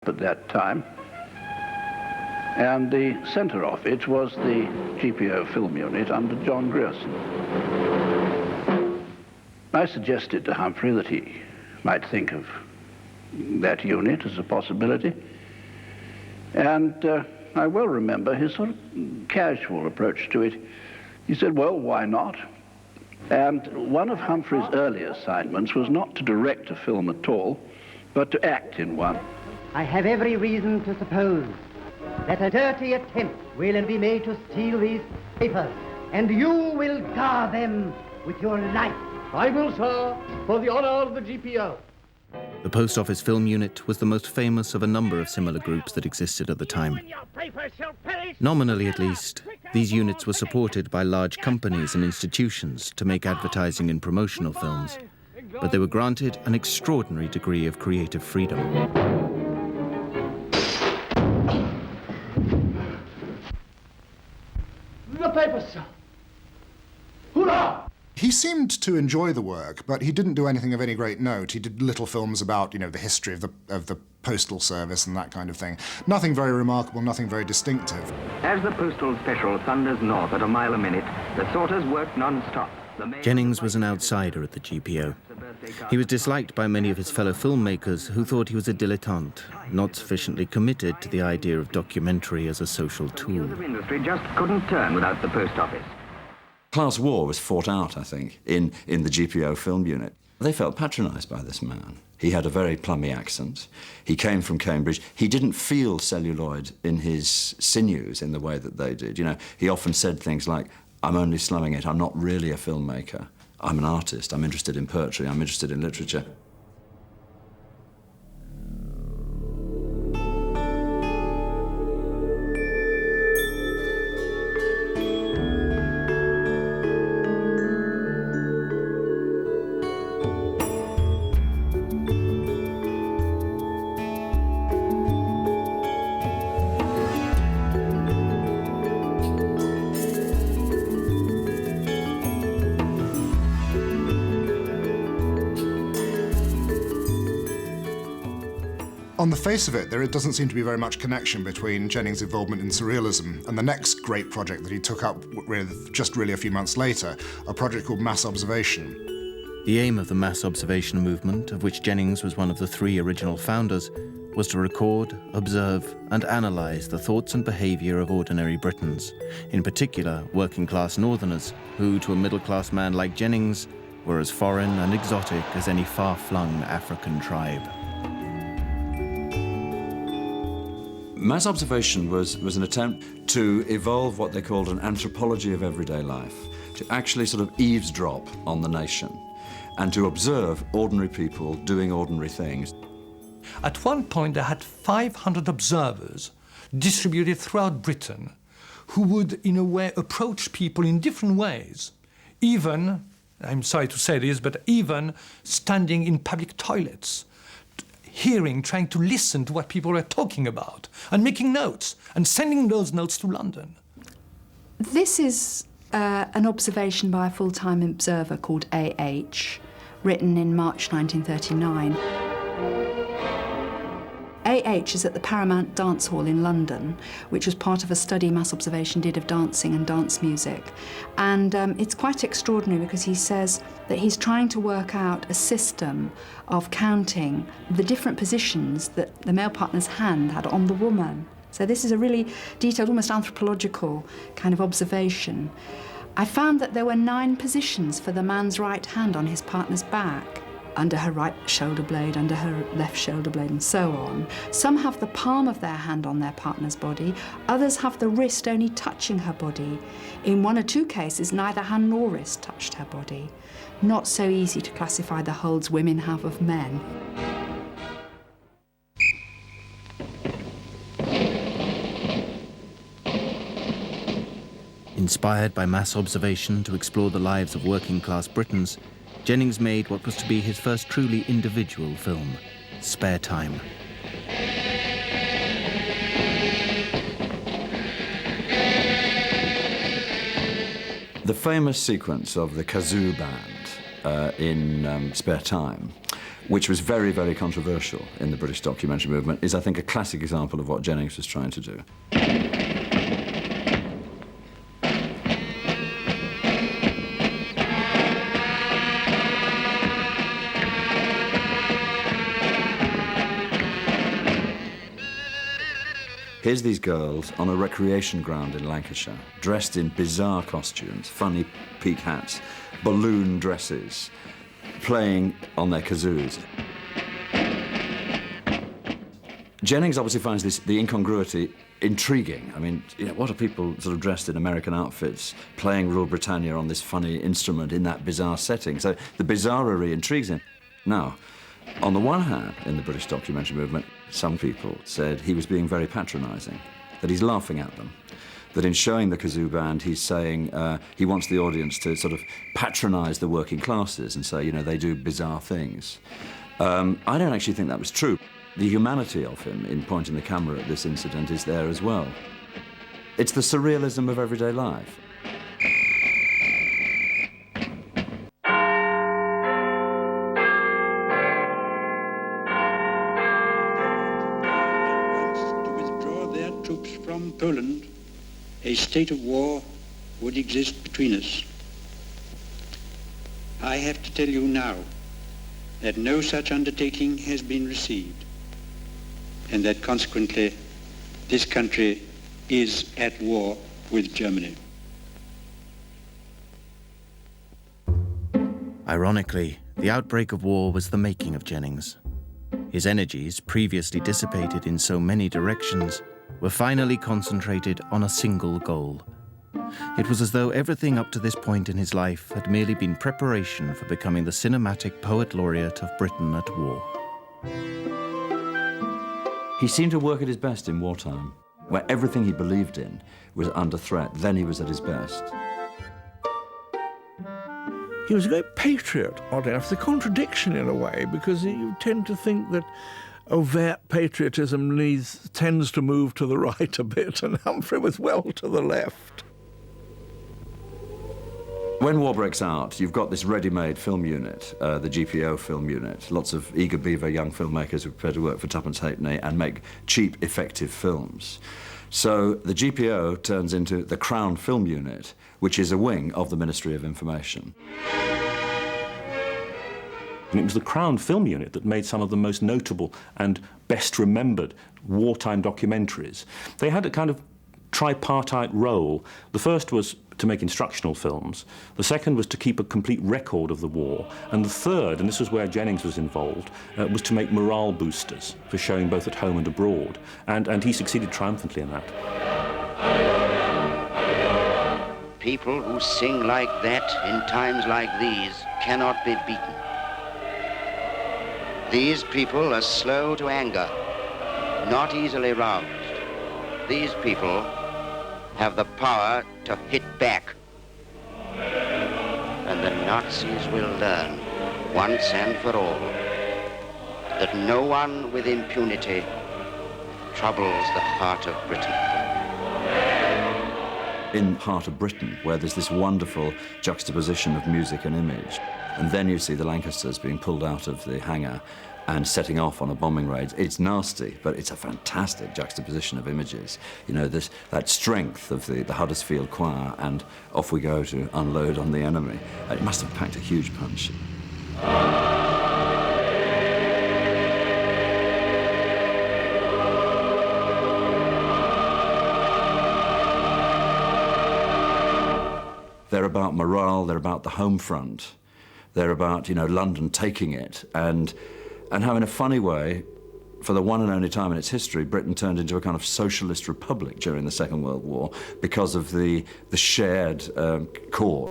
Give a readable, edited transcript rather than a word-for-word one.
at that time, and the centre of it was the GPO film unit under John Grierson. I suggested to Humphrey that he might think of that unit as a possibility, and I well remember his sort of casual approach to it. He said, well, why not? And one of Humphrey's early assignments was not to direct a film at all, but to act in one. I have every reason to suppose that a dirty attempt will be made to steal these papers, and you will guard them with your life. I will, sir, for the honor of the GPO. The Post Office Film Unit was the most famous of a number of similar groups that existed at the time. Nominally, at least, these units were supported by large companies and institutions to make advertising and promotional films, but they were granted an extraordinary degree of creative freedom. The papers, sir. Hurrah! He seemed to enjoy the work, but he didn't do anything of any great note. He did little films about, the history of the postal service and that kind of thing. Nothing very remarkable, nothing very distinctive. As the postal special thunders north at a mile a minute, the sorters work non-stop. Jennings was an outsider at the GPO. He was disliked by many of his fellow filmmakers who thought he was a dilettante, not sufficiently committed to the idea of documentary as a social tool. The industry just couldn't turn without the post office. Class war was fought out, I think, in the GPO film unit. They felt patronised by this man. He had a very plummy accent. He came from Cambridge. He didn't feel celluloid in his sinews in the way that they did. He often said things like, I'm only slumming it, I'm not really a filmmaker. I'm an artist, I'm interested in poetry, I'm interested in literature. On the face of it, there doesn't seem to be very much connection between Jennings' involvement in surrealism and the next great project that he took up just really a few months later, a project called Mass Observation. The aim of the mass observation movement, of which Jennings was one of the 3 original founders, was to record, observe, and analyse the thoughts and behaviour of ordinary Britons, in particular working-class northerners, who, to a middle-class man like Jennings, were as foreign and exotic as any far-flung African tribe. Mass observation was an attempt to evolve what they called an anthropology of everyday life, to actually sort of eavesdrop on the nation and to observe ordinary people doing ordinary things. At one point, they had 500 observers distributed throughout Britain who would, in a way, approach people in different ways, even, I'm sorry to say this, but even standing in public toilets, trying to listen to what people were talking about, and making notes, and sending those notes to London. This is an observation by a full-time observer called A.H., written in March 1939. A.H. is at the Paramount Dance Hall in London, which was part of a study Mass Observation did of dancing and dance music. And it's quite extraordinary because he says that he's trying to work out a system of counting the different positions that the male partner's hand had on the woman. So this is a really detailed, almost anthropological kind of observation. I found that there were 9 positions for the man's right hand on his partner's back, under her right shoulder blade, under her left shoulder blade, and so on. Some have the palm of their hand on their partner's body, others have the wrist only touching her body. In 1 or 2 cases, neither hand nor wrist touched her body. Not so easy to classify the holds women have of men. Inspired by mass observation to explore the lives of working-class Britons, Jennings made what was to be his first truly individual film, Spare Time. The famous sequence of the kazoo band in Spare Time which was very, very controversial in the British documentary movement, is, I think, a classic example of what Jennings was trying to do. Here's these girls on a recreation ground in Lancashire, dressed in bizarre costumes, funny peak hats, balloon dresses, playing on their kazoos. Jennings obviously finds the incongruity intriguing. I mean, you know, what are people sort of dressed in American outfits playing Rule Britannia on this funny instrument in that bizarre setting? So the bizarrerie intrigues him. Now, on the one hand, in the British documentary movement, some people said he was being very patronising, that he's laughing at them, that in showing the kazoo band, he's saying he wants the audience to sort of patronise the working classes and say, you know, they do bizarre things. I don't actually think that was true. The humanity of him in pointing the camera at this incident is there as well. It's the surrealism of everyday life. From Poland, a state of war would exist between us. I have to tell you now that no such undertaking has been received, and that consequently this country is at war with Germany. Ironically, the outbreak of war was the making of Jennings. His energies, previously dissipated in so many directions, were finally concentrated on a single goal. It was as though everything up to this point in his life had merely been preparation for becoming the cinematic poet laureate of Britain at war. He seemed to work at his best in wartime, where everything he believed in was under threat. Then he was at his best. He was a great patriot, oddly enough. The contradiction in a way, because you tend to think that overt patriotism tends to move to the right a bit, and Humphrey was well to the left. When war breaks out, you've got this ready-made film unit, the GPO film unit, lots of eager beaver young filmmakers who are prepared to work for twopence halfpenny and make cheap, effective films. So the GPO turns into the Crown Film Unit, which is a wing of the Ministry of Information. And it was the Crown Film Unit that made some of the most notable and best remembered wartime documentaries. They had a kind of tripartite role. The first was to make instructional films. The second was to keep a complete record of the war. And the third, and this was where Jennings was involved, was to make morale boosters for showing both at home and abroad. And he succeeded triumphantly in that. People who sing like that in times like these cannot be beaten. These people are slow to anger, not easily roused. These people have the power to hit back. And the Nazis will learn, once and for all, that no one with impunity troubles the heart of Britain. In Heart of Britain, where there's this wonderful juxtaposition of music and image, and then you see the Lancasters being pulled out of the hangar and setting off on a bombing raid. It's nasty, but it's a fantastic juxtaposition of images. You know, that strength of the Huddersfield Choir, and off we go to unload on the enemy. It must have packed a huge punch. They're about morale, they're about the home front, they're about, you know, London taking it, and how in a funny way, for the one and only time in its history, Britain turned into a kind of socialist republic during the Second World War because of the shared core.